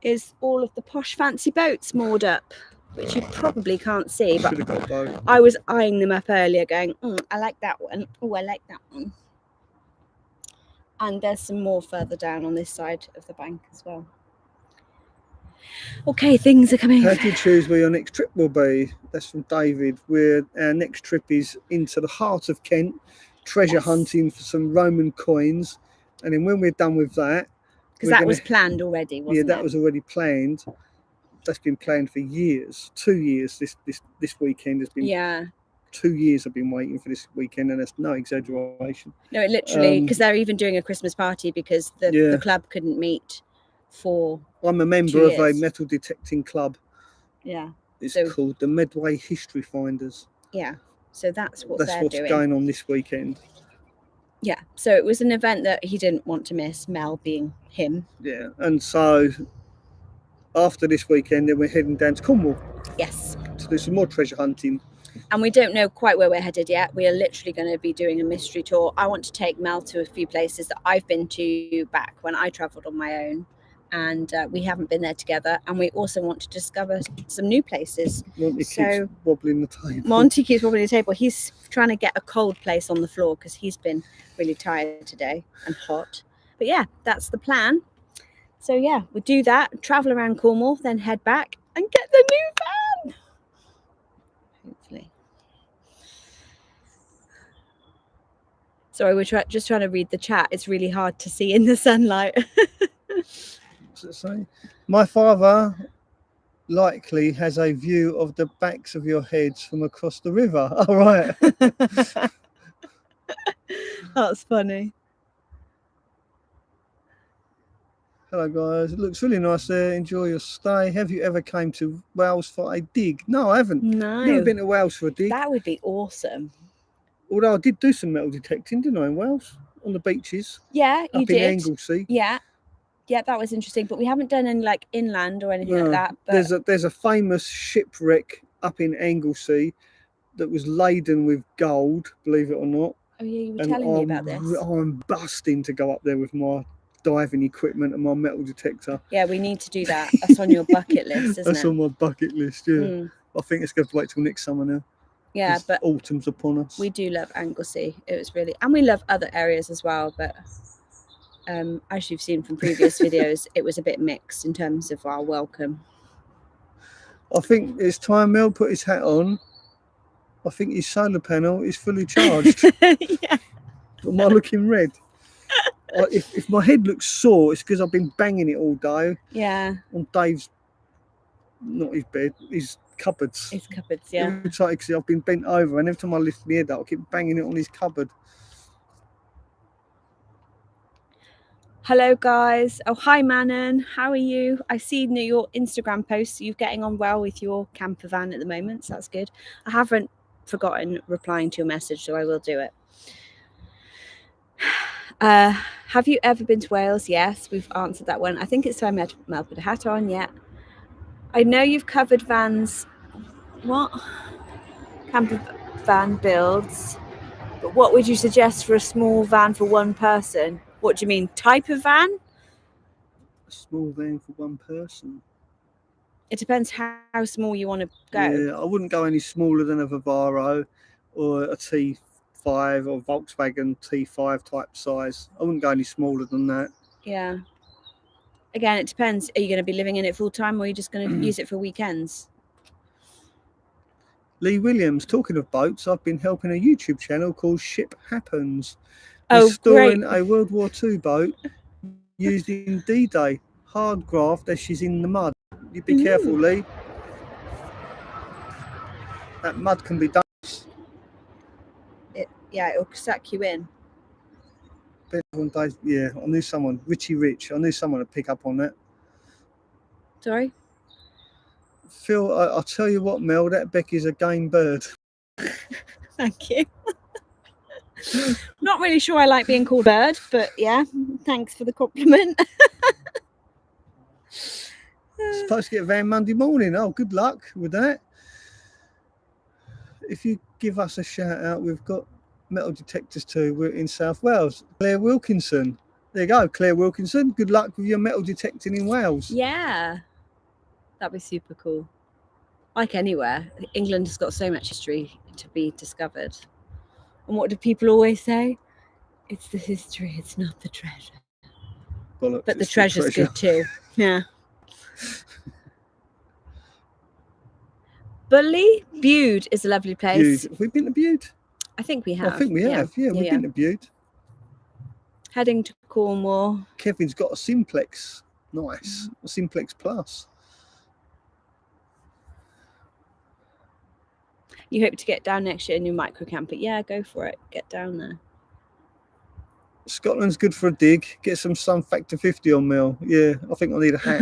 is all of the posh fancy boats moored up, which you probably can't see, but Should have got both. I was eyeing them up earlier going, I like that one. Oh, I like that one. And there's some more further down on this side of the bank as well. Okay, things are coming. How do you choose where your next trip will be? That's from David. Our next trip is into the heart of Kent, treasure hunting for some Roman coins. And then when we're done with that... Because that was planned already, wasn't it? Yeah, that was already planned. That's been planned for years. 2 years this weekend has been... Yeah. 2 years I've been waiting for this weekend, and that's no exaggeration. No, it literally, because they're even doing a Christmas party because the club couldn't meet for I'm a member of a metal detecting club. Yeah. It's called the Midway History Finders. Yeah. So that's what's going on this weekend. Yeah. So it was an event that he didn't want to miss, Mel being him. Yeah. And so after this weekend, then we're heading down to Cornwall Yes. to do some more treasure hunting. And we don't know quite where we're headed yet. We are literally going to be doing a mystery tour. I want to take Mel to a few places that I've been to back when I travelled on my own. And we haven't been there together. And we also want to discover some new places. Monty keeps wobbling the table. Monty keeps wobbling the table. He's trying to get a cold place on the floor because he's been really tired today and hot. But yeah, that's the plan. So yeah, we'll do that, travel around Cornwall, then head back and get the new van. Hopefully. Sorry, we're just trying to read the chat. It's really hard to see in the sunlight. What's it say? My father likely has a view of the backs of your heads from across the river. All right. That's funny. Hello guys, it looks really nice there. Enjoy your stay. Have you ever came to Wales for a dig? No, I haven't. No. Never been to Wales for a dig. That would be awesome. Although I did do some metal detecting, didn't I, in Wales? On the beaches. Yeah, you did. Up in Anglesey. Yeah. Yeah, that was interesting. But we haven't done any like inland or anything like that. But... There's a famous shipwreck up in Anglesey that was laden with gold, believe it or not. Oh yeah, you were telling me about this. I'm busting to go up there with my diving equipment and my metal detector. Yeah, we need to do that. That's on your bucket list, isn't it? That's on my bucket list, yeah. I think it's going to wait till next summer now. Yeah, but autumn's upon us. We do love Anglesey. It was really, and we love other areas as well. But as you've seen from previous videos, it was a bit mixed in terms of our welcome. I think it's time Mel put his hat on. I think his solar panel is fully charged. Yeah. Am I looking red? If my head looks sore, it's because I've been banging it all day. Yeah. On Dave's, not his bed, his cupboards. His cupboards, yeah. It's like, cause I've been bent over, and every time I lift my head up, I keep banging it on his cupboard. Hello, guys. Oh, hi, Manon. How are you? I see your Instagram posts. You're getting on well with your camper van at the moment, so that's good. I haven't forgotten replying to your message, so I will do it. Have you ever been to Wales? Yes, we've answered that one. I think it's time Mel put a hat on. Yeah. I know you've covered vans. What? Camper van builds. But what would you suggest for a small van for one person? What do you mean? Type of van? A small van for one person. It depends how small you want to go. Yeah, I wouldn't go any smaller than a Vivaro or a T5 or Volkswagen T5 type size. I wouldn't go any smaller than that. Yeah. Again, it depends. Are you going to be living in it full time, or are you just going to use it for weekends? Lee Williams, talking of boats, I've been helping a YouTube channel called Ship Happens. Oh, restoring great. a World War II boat used in D-Day. Hard graft as she's in the mud. You be careful, Lee. That mud can be dangerous. Yeah, it'll suck you in. Yeah, I knew someone, Richie Rich. I knew someone would pick up on that. Sorry? Phil, I'll tell you what, Mel, that Becky's a game bird. Thank you. Not really sure I like being called bird, but yeah, thanks for the compliment. Supposed to get a van Monday morning. Oh, good luck with that. If you give us a shout out, we've got metal detectors too. We're in South Wales. Claire Wilkinson. There you go, Claire Wilkinson. Good luck with your metal detecting in Wales. Yeah, that'd be super cool. Like anywhere, England has got so much history to be discovered. And what do people always say? It's the history, it's not the treasure. Bollocks, but the treasure's good too. Yeah. Bully Bude is a lovely place. Bude. Have we been to Bude? I think we have. I think we have. Yeah, we've been to Bude. Heading to Cornwall. Kevin's got a Simplex. Nice. A Simplex Plus. You hope to get down next year in your micro camper. Yeah, go for it. Get down there. Scotland's good for a dig. Get some sun factor 50 on Mel. Yeah, I think I need a hat.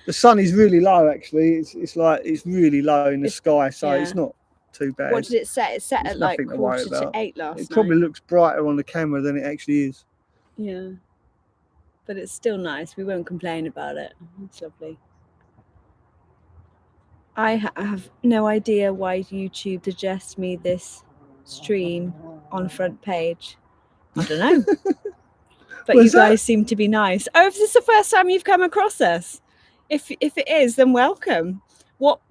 The sun is really low actually. It's like it's really low in the sky, so it's not too bad. What did it set? It set at like 7:45 last night. It probably looks brighter on the camera than it actually is. Yeah. But it's still nice. We won't complain about it. It's lovely. I have no idea why YouTube suggests me this stream on front page. I don't know. But Was you guys seem to be nice. Oh, if this is the first time you've come across us, if it is, then welcome. What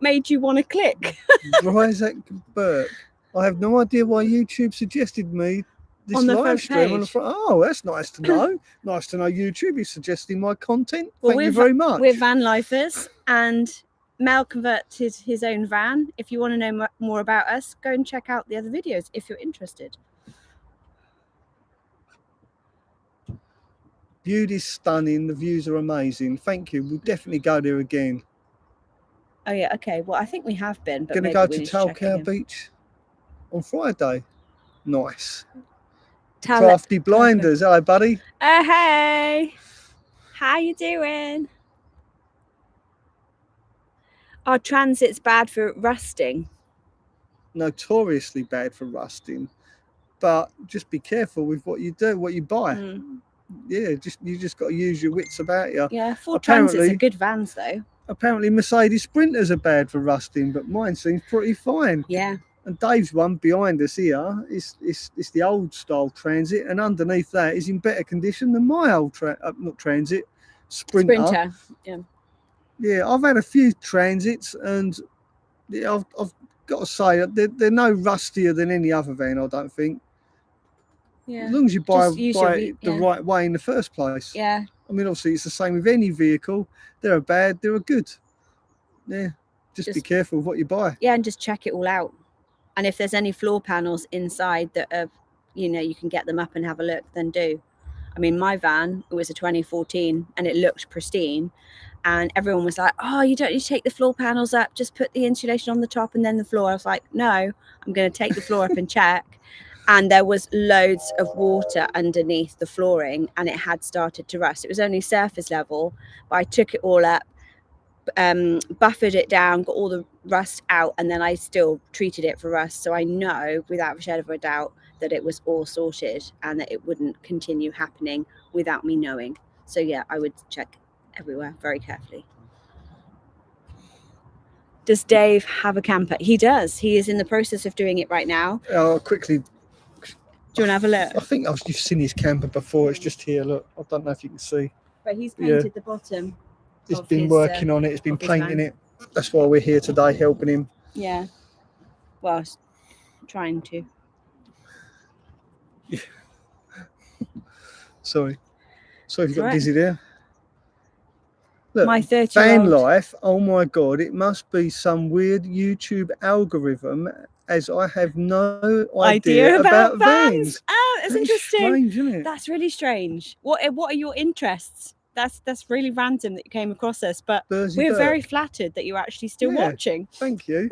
made you want to click Isaac Burke. I have no idea why YouTube suggested me this on the live front stream on the page? front. Oh, that's nice to know. Nice to know YouTube is suggesting my content. Well, Thank you very much. We're van lifers, and Mel converted his own van. If you want to know more about us, go and check out the other videos if you're interested. Beauty's stunning. The views are amazing. Thank you. We'll definitely go there again. Oh yeah, okay. Well, I think we have been, but Gonna maybe go we to need to check Talcow again. Beach on Friday. Nice. Tal- Crafty Blinders. Hello, buddy. Hey, how you doing? Our transit's bad for rusting. Notoriously bad for rusting, but just be careful with what you do, what you buy. Yeah, you just got to use your wits about you. Yeah, Ford Transits are good vans though. Apparently Mercedes Sprinters are bad for rusting, but mine seems pretty fine. Yeah. And Dave's one behind us here is the old style Transit, and underneath that is in better condition than my old not Transit, Sprinter. Yeah. Yeah, I've had a few Transits, and yeah, I've got to say they're no rustier than any other van, I don't think. Yeah. As long as you buy it the right way in the first place. Yeah. I mean, obviously, it's the same with any vehicle. They're bad, they're good. Yeah, just be careful of what you buy. Yeah, and just check it all out. And if there's any floor panels inside that are, you can get them up and have a look, then do. I mean, my van, it was a 2014 and it looked pristine. And everyone was like, oh, you don't need to take the floor panels up. Just put the insulation on the top and then the floor. I was like, no, I'm going to take the floor up and check. And there was loads of water underneath the flooring and it had started to rust. It was only surface level, but I took it all up, buffered it down, got all the rust out, and then I still treated it for rust. So I know without a shadow of a doubt that it was all sorted and that it wouldn't continue happening without me knowing. So yeah, I would check everywhere very carefully. Does Dave have a camper? He does. He is in the process of doing it right now. I'll quickly. Do you want to have a look? I think you've seen his camper before. It's just here. Look, I don't know if you can see. But he's painted the bottom. He's been working on it. He's been painting it. That's why we're here today, helping him. Yeah. Well, trying to. Yeah. Sorry if you got dizzy there. Look, my 30-year-old van life. Oh my God! It must be some weird YouTube algorithm, as I have no idea about vans. Oh, that's interesting. Strange, isn't it? That's really strange. What are your interests? That's really random that you came across us, but we're very flattered that you're actually still watching. Thank you.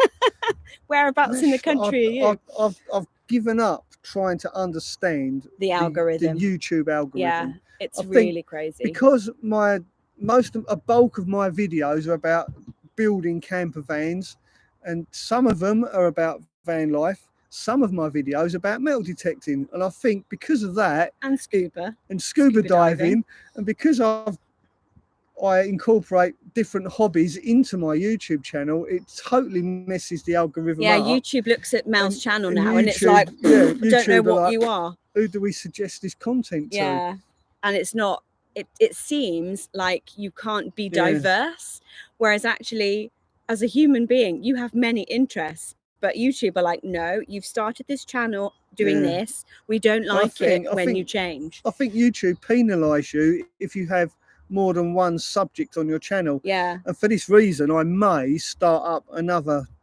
Whereabouts in the country are you? I've given up trying to understand the algorithm, the YouTube algorithm. Yeah, it's really crazy. Because a bulk of my videos are about building camper vans, and some of them are about van life. Some of my videos are about metal detecting, and I think because of that, and scuba diving, and because I incorporate different hobbies into my YouTube channel, it totally messes the algorithm up. Yeah, YouTube looks at Mel's channel now, and it's like, I don't know what you are. Who do we suggest this content to? Yeah, and it's not. It seems like you can't be diverse, whereas actually, as a human being, you have many interests. But YouTube are like, no, you've started this channel doing this. We don't like it when you change. I think YouTube penalise you if you have more than one subject on your channel. Yeah. And for this reason, I may start up a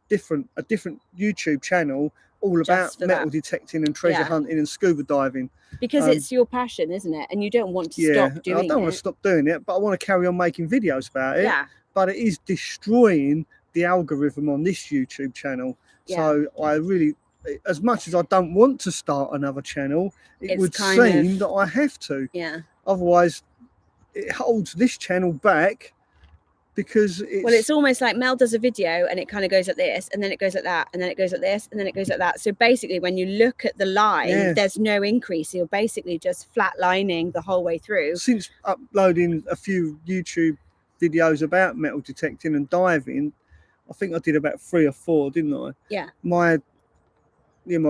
different YouTube channel all about metal detecting and treasure hunting and scuba diving. Because it's your passion, isn't it? And you don't want to stop doing it. I don't want to stop doing it, but I want to carry on making videos about it. Yeah. But it is destroying the algorithm on this YouTube channel. Yeah. So I really, as much as I don't want to start another channel, it would seem that I have to. Yeah. Otherwise, it holds this channel back. Because it's almost like Mel does a video and it kind of goes like this, and then it goes like that, and then it goes like this, and then it goes like that. So basically, when you look at the line, there's no increase. You're basically just flatlining the whole way through. I think I did about 3 or 4, didn't I? Yeah. My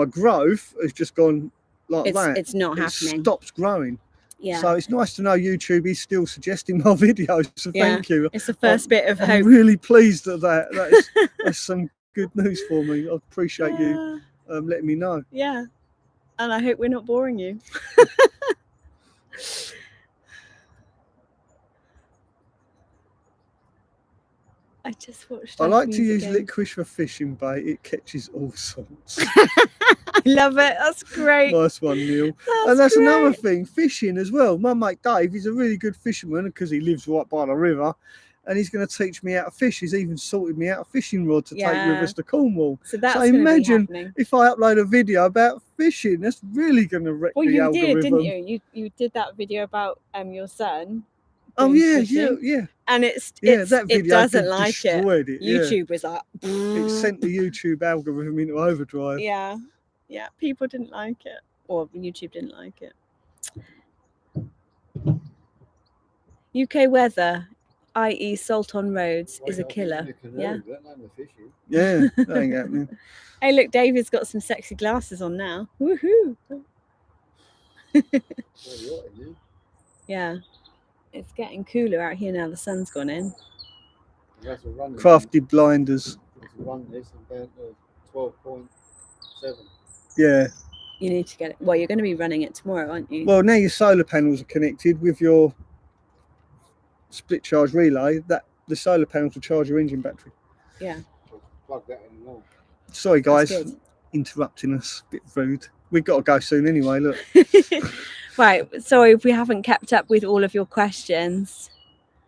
growth has just gone like that. It's not happening. Stops growing. Yeah. So it's nice to know YouTube is still suggesting my videos. So thank you. It's the first bit of hope. I'm really pleased at that. That's some good news for me. I appreciate you letting me know. Yeah. And I hope we're not boring you. I just watched. I like to use licorice for fishing bait. It catches all sorts. I love it. That's great. Nice one, Neil. And that's another thing, fishing as well. My mate Dave, he's a really good fisherman because he lives right by the river, and he's going to teach me how to fish. He's even sorted me out a fishing rod to take with us to Cornwall. So that's imagine if I upload a video about fishing, that's really going to wreck the algorithm. Well, you did, didn't you? You did that video about your son. Oh yeah, fishing. yeah. And that video it doesn't like it. YouTube was like it sent the YouTube algorithm into overdrive. Yeah. People didn't like it, or YouTube didn't like it. UK weather, i.e., salt on roads, is a killer. Yeah. Yeah, that ain't happening. Hey, look, David's got some sexy glasses on now. Woohoo! Yeah. It's getting cooler out here now. The sun's gone in. Crafty blinders. Run this about 12.7. Yeah. You need to get it. Well, you're going to be running it tomorrow, aren't you? Well, now your solar panels are connected with your split charge relay. That the solar panels will charge your engine battery. Yeah. Plug that in more. Sorry, guys, interrupting us. A bit rude. We've got to go soon anyway. Look. Right, sorry if we haven't kept up with all of your questions.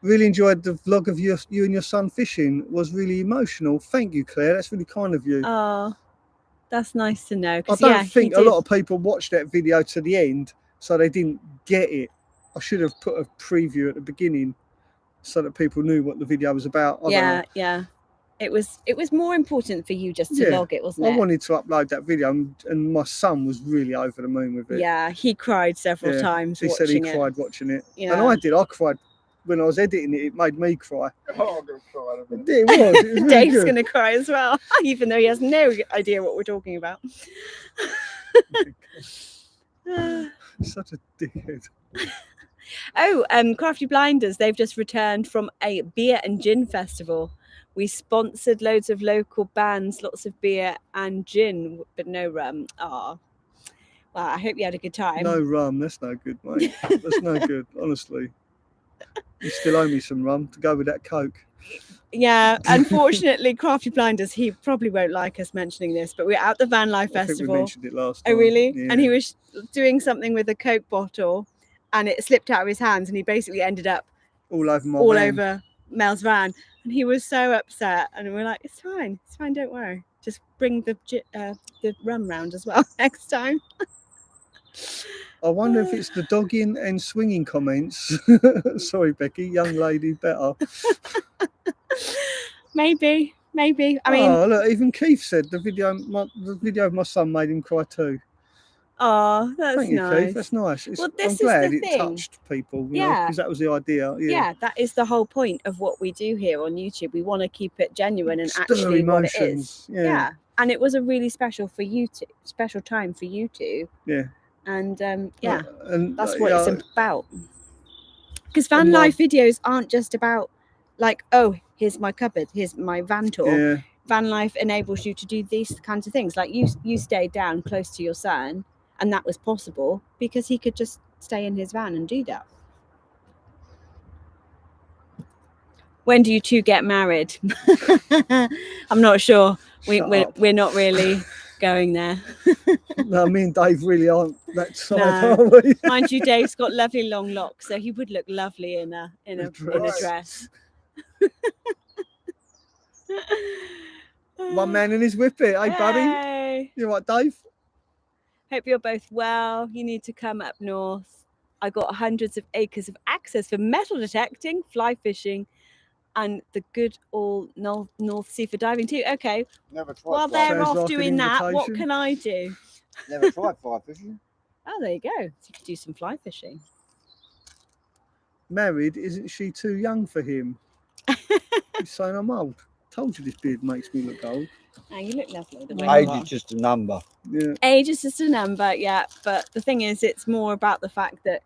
Really enjoyed the vlog of you and your son fishing. It was really emotional. Thank you, Claire. That's really kind of you. Oh, that's nice to know. I don't think a lot of people watched that video to the end, so they didn't get it. I should have put a preview at the beginning so that people knew what the video was about. Yeah. It was more important for you just to log it, wasn't it? I wanted to upload that video, and my son was really over the moon with it. Yeah, he cried several times. He said he cried watching it. Yeah. And I did. I cried when I was editing it. It made me cry. Oh, I'm going to cry in a minute. It was really Dave's going to cry as well, even though he has no idea what we're talking about. Such a dickhead. Oh, Crafty Blinders, they've just returned from a beer and gin festival. We sponsored loads of local bands, lots of beer and gin, but no rum. Well, I hope you had a good time. No rum, that's no good, mate. That's no good, honestly. You still owe me some rum to go with that Coke. Yeah, unfortunately, Crafty Blinders, he probably won't like us mentioning this, but we're at the Van Life Festival. I think we mentioned it last time. Oh, really? Yeah. And he was doing something with a Coke bottle, and it slipped out of his hands, and he basically ended up all over over Mel's van. And he was so upset, and we're like, it's fine, don't worry. Just bring the rum round as well next time. I wonder if it's the dogging and swinging comments. Sorry, Becky, young lady, better. Maybe. I mean, look, even Keith said the video of my son made him cry too. Oh, that's Thank you, nice. Keith. That's nice. I'm glad it touched people. Because that was the idea. Yeah, that is the whole point of what we do here on YouTube. We want to keep it genuine and actually emotions. What it is. Yeah, and it was a really special time for you two. Yeah. And and that's what it's about. Because van life videos aren't just about like, oh, here's my cupboard, here's my van tour. Yeah. Van life enables you to do these kinds of things. Like you stayed down close to your son. And that was possible because he could just stay in his van and do that. When do you two get married? I'm not sure. We're not really going there. No, me and Dave really aren't that side, are we? Mind you, Dave's got lovely long locks, so he would look lovely in a dress. One man in his whippet, hey buddy. Hey. You right, Dave? Hope you're both well. You need to come up north. I got hundreds of acres of access for metal detecting, fly fishing, and the good old North Sea for diving too. Okay. Never tried. While they're off doing that, what can I do? Never tried fly fishing. Oh, there you go. So you could do some fly fishing. Married, isn't she too young for him? He's saying I'm old. told you this beard makes me look old. Oh, you look lovely. The way Age you is are. just a number. Yeah. Age is just a number, yeah. But the thing is, it's more about the fact that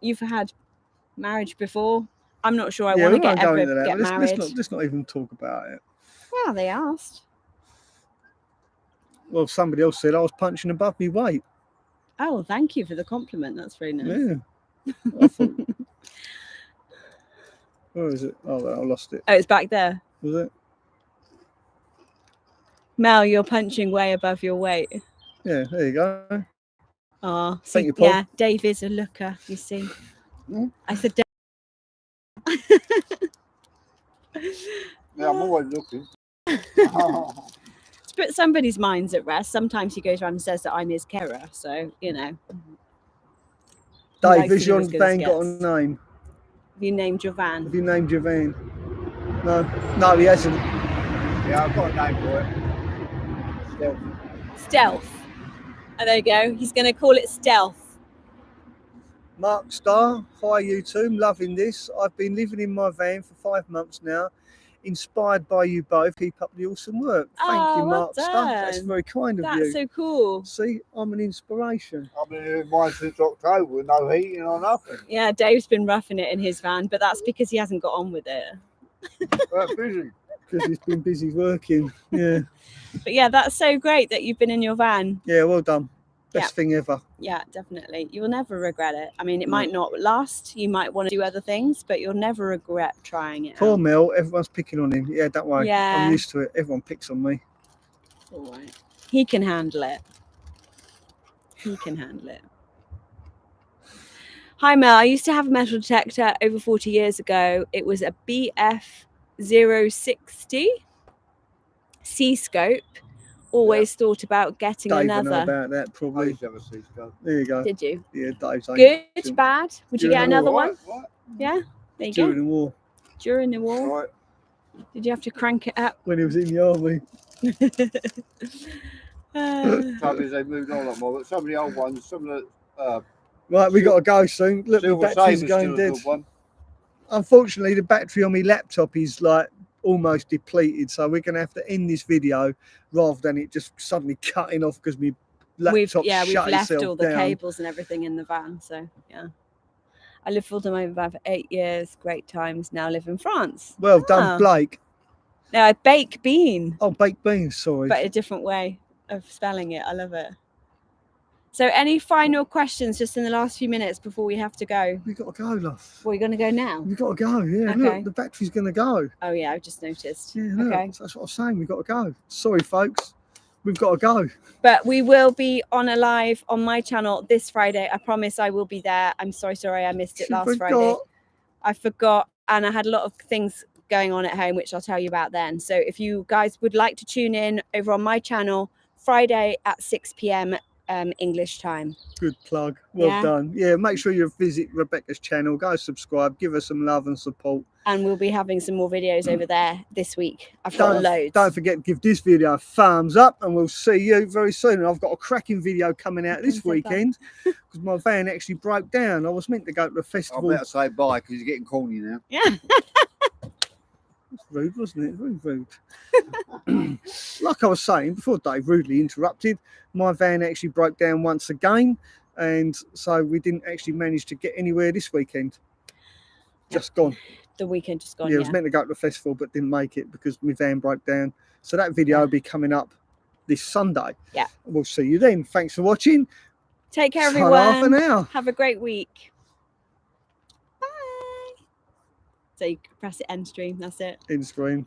you've had marriage before. I'm not sure I want to get married. Let's not even talk about it. Well, they asked. Well, somebody else said I was punching above my weight. Oh, thank you for the compliment. That's very nice. Yeah. I thought, where is it? Oh, I lost it. Oh, it's back there. Was it? Mel, you're punching way above your weight. Yeah, there you go. Oh, Thank you, Paul. yeah, Dave is a looker, you see. I said, Yeah, I'm always looking. to put somebody's minds at rest, sometimes he goes around and says that I'm his carer. So, you know. Dave, has your van got a name? Have you named your van? Have you named your van? No, he hasn't. Yeah, I've got a name for it. Stealth. Oh, there you go. He's going to call it Stealth. Mark Starr, hi YouTube, loving this. I've been living in my van for 5 months now. Inspired by you both. Keep up the awesome work. Thank you, Mark Starr. That's very kind of you. That's so cool. See, I'm an inspiration. I've been in mine since October with no heating or nothing. Yeah, Dave's been roughing it in his van, but that's because he hasn't got on with it. Busy. Because he's been busy working. Yeah. But yeah, that's so great that you've been in your van. Yeah, well done. Best thing ever. Yeah, definitely. You'll never regret it. I mean, it might not last. You might want to do other things, but you'll never regret trying it. Poor Mel, everyone's picking on him. Yeah, don't worry. Yeah. I'm used to it. Everyone picks on me. All right. He can handle it. He can handle it. Hi, Mel. I used to have a metal detector over 40 years ago. It was a BF060 C-scope. Always thought about getting Dave another. Know about that, I probably. used to have a C-scope. There you go. Did you? Yeah, Dave's Good, bad? Would you get During the another Right, one? right. Yeah, there you During go. the war, During the war. Right. Did you have to crank it up? when he was in the army. Trouble is they moved on a lot more, but some of the old ones, some of the Right, we got to go soon. Look, the Silver battery's Saber's going still a dead. good one. Unfortunately, the battery on my laptop is like almost depleted, so we're going to have to end this video rather than it just suddenly cutting off because my laptop we've shut left itself all the down. cables and everything in the van, so yeah. I lived full time over van for 8 years, great times. Now live in France. Well done, Blake. No, I bake bean, Oh, baked beans, sorry. but a different way of spelling it. I love it. So, any final questions just in the last few minutes before we have to go? We got to go, love. Well, you're going to go now? We got to go. Yeah, Okay. look, the battery's going to go. Oh yeah, I've just noticed. Yeah, look, Okay. that's what I'm saying. We got to go. Sorry, folks. We've got to go. But we will be on a live on my channel this Friday. I promise I will be there. I'm sorry, I missed it last Friday. I forgot, and I had a lot of things going on at home, which I'll tell you about then. So if you guys would like to tune in over on my channel, Friday at 6 p.m. English time. Good plug. Well Yeah. done. Yeah, make sure you visit Rebecca's channel. Go subscribe. Give her some love and support. And we'll be having some more videos over there this week. I've got loads. Don't forget to give this video a thumbs up, and we'll see you very soon. And I've got a cracking video coming out this weekend because my van actually broke down. I was meant to go to the I festival. better say bye because he's getting corny now. Yeah. That's rude, wasn't it? Very rude. Like I was saying before, Dave rudely interrupted. My van actually broke down once again, and so we didn't actually manage to get anywhere this weekend. Just gone. The weekend just gone. Yeah, I was meant to go to the festival but didn't make it because my van broke down. So that video will be coming up this Sunday. Yeah. We'll see you then. Thanks for watching. Take care, Ta-ra for everyone. now. Have a great week. Bye. So you press it end stream. That's it. In screen.